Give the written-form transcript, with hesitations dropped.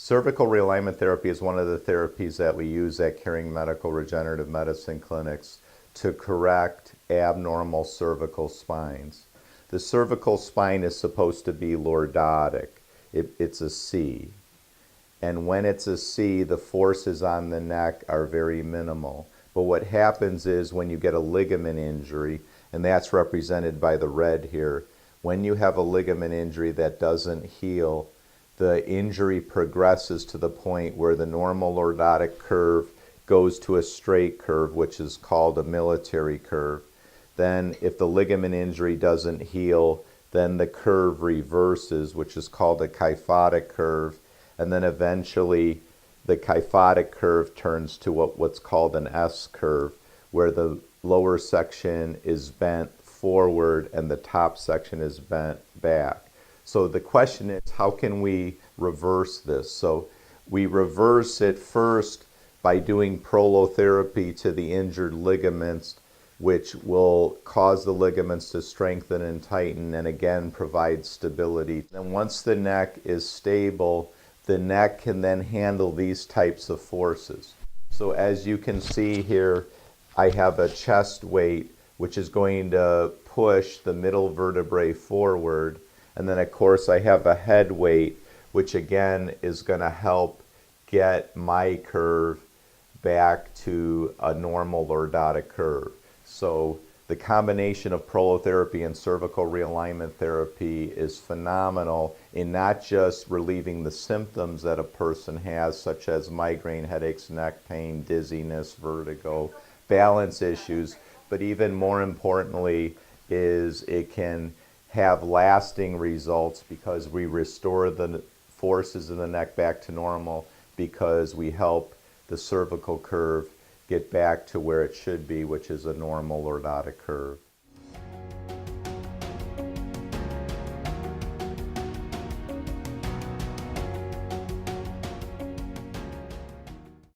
Cervical realignment therapy is one of the therapies that we use at Caring Medical Regenerative Medicine clinics to correct abnormal cervical spines. The cervical spine is supposed to be lordotic. It's a C. And when it's a C, the forces on the neck are very minimal. But what happens is when you get a ligament injury, and that's represented by the red here, when you have a ligament injury that doesn't heal, the injury progresses to the point where the normal lordotic curve goes to a straight curve, which is called a military curve. Then if the ligament injury doesn't heal, then the curve reverses, which is called a kyphotic curve. And then eventually the kyphotic curve turns to what's called an S curve, where the lower section is bent forward and the top section is bent back. So the question is, how can we reverse this? So we reverse it first by doing prolotherapy to the injured ligaments, which will cause the ligaments to strengthen and tighten and again provide stability. And once the neck is stable, the neck can then handle these types of forces. So as you can see here, I have a chest weight which is going to push the middle vertebrae forward. And then of course I have a head weight, which again is going to help get my curve back to a normal lordotic curve. So the combination of prolotherapy and cervical realignment therapy is phenomenal in not just relieving the symptoms that a person has, such as migraine, headaches, neck pain, dizziness, vertigo, balance issues, but even more importantly is it can have lasting results because we restore the forces in the neck back to normal, because we help the cervical curve get back to where it should be, which is a normal lordotic curve.